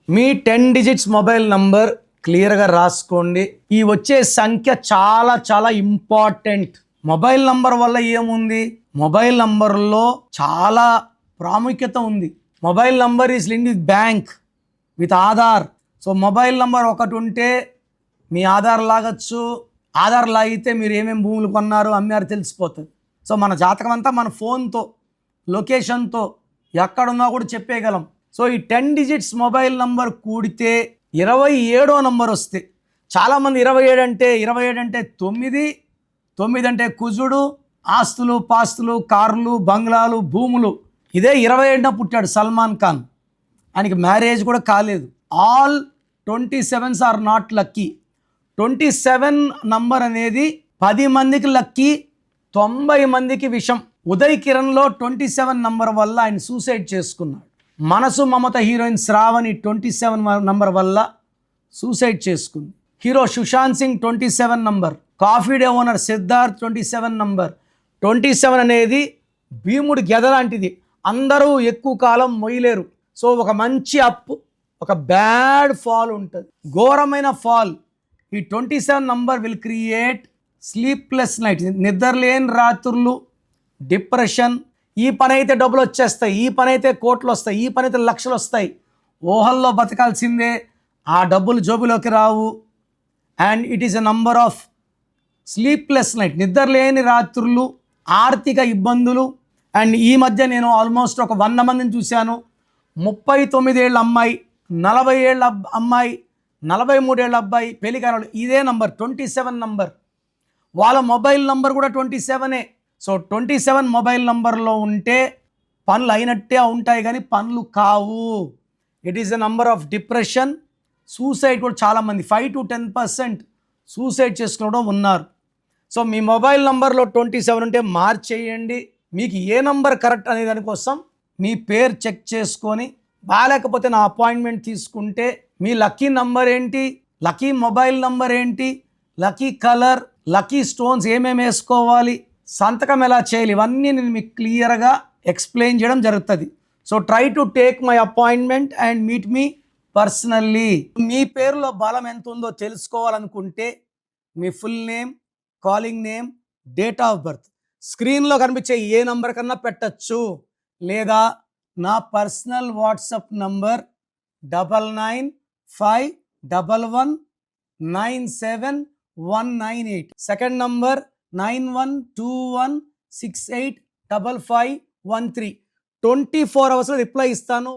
మీ 10 digits mobile number క్లియర్గా రాసుకోండి. ఈ వచ్చే సంఖ్య చాలా చాలా ఇంపార్టెంట్. మొబైల్ నంబర్ వల్ల ఏముంది, మొబైల్ నంబర్లో చాలా ప్రాముఖ్యత ఉంది. Mobile number is linked with bank, with Aadhaar. So mobile number ఒకటి ఉంటే మీ ఆధార్ లాగచ్చు. ఆధార్ లాగితే మీరు ఏమేమి భూములు కొన్నారు అమ్మారు తెలిసిపోతుంది. సో మన జాతకం అంతా మన ఫోన్తో, లొకేషన్తో ఎక్కడున్నా కూడా చెప్పేయగలం. సో ఈ 10 డిజిట్స్ మొబైల్ నంబర్ కూడితే 27వ నంబర్ వస్తే, చాలామంది 27 అంటే 9, 9 అంటే కుజుడు, ఆస్తులు పాస్తులు, కార్లు, బంగ్లాలు, భూములు. ఇదే 27న పుట్టాడు సల్మాన్ ఖాన్, ఆయనకి మ్యారేజ్ కూడా కాలేదు. All 27s are not lucky. 27 number అనేది 10 మందికి లక్కీ, 90 మందికి విషం. ఉదయ్ కిరణ్లో 27 నంబర్ వల్ల ఆయన సూసైడ్ చేసుకున్నాడు. మనసు మమత హీరోయిన్ శ్రావణి 27 నంబర్ వల్ల సూసైడ్ చేసుకుంది. Hero Sushant Singh 27 number, Coffee Day owner Siddharth 27 number. 27 అనేది భీముడి గెద లాంటిది, అందరూ ఎక్కువ కాలం మొయ్యలేరు. సో ఒక మంచి అప్, ఒక బ్యాడ్ ఫాల్ ఉంటుంది, ఘోరమైన ఫాల్. ఈ 27 number will create sleepless night, నిద్రలేని రాత్రులు, డిప్రెషన్. ఈ పని అయితే డబ్బులు వచ్చేస్తాయి, ఈ పని అయితే కోట్లు వస్తాయి, ఈ పని అయితే లక్షలు వస్తాయి, ఊహల్లో బతకాల్సిందే, ఆ డబ్బులు జోబులోకి రావు. And it is a number of sleepless night, నిద్రలేని రాత్రులు, ఆర్థిక ఇబ్బందులు. అండ్ ఈ మధ్య నేను ఆల్మోస్ట్ ఒక 100 మందిని చూశాను. 39 ఏళ్ళ అమ్మాయి, 40 ఏళ్ళ అమ్మాయి, 43 ఏళ్ళ అబ్బాయి, పెళ్లి కాని ఇదే నంబర్ 27 నంబర్. వాళ్ళ మొబైల్ నంబర్ కూడా 27ఏ. సో 27 మొబైల్ నంబర్లో ఉంటే పనులు అయినట్టే ఉంటాయి కానీ పనులు కావు. It is a number of depression. Suicide కూడా చాలామంది 5 to 10% సూసైడ్ చేసుకోవడం ఉన్నారు. సో మీ మొబైల్ నంబర్లో 27 ఉంటే మార్చేయండి. మీకు ఏ నంబర్ కరెక్ట్ అనే దానికోసం మీ పేరు చెక్ చేసుకొని, బాగాలేకపోతే నా అపాయింట్మెంట్ తీసుకుంటే మీ లక్కీ నంబర్ ఏంటి, లక్కీ మొబైల్ నంబర్ ఏంటి, లక్కీ కలర్, లక్కీ స్టోన్స్ ఏమేమి వేసుకోవాలి, సంతకం ఎలా చేయాలి, ఇవన్నీ నేను మీకు క్లియర్గా ఎక్స్ప్లెయిన్ చేయడం జరుగుతుంది. So try to take my appointment and meet me personally. మీ పేరులో బలం ఎంత ఉందో తెలుసుకోవాలనుకుంటే మీ full name, calling name, date of birth స్క్రీన్లో కనిపించే ఏ నంబర్ కన్నా పెట్టచ్చు, లేదా నా personal WhatsApp number 9951197198. Second number 9121685513. 24 hours reply ఇస్తాను.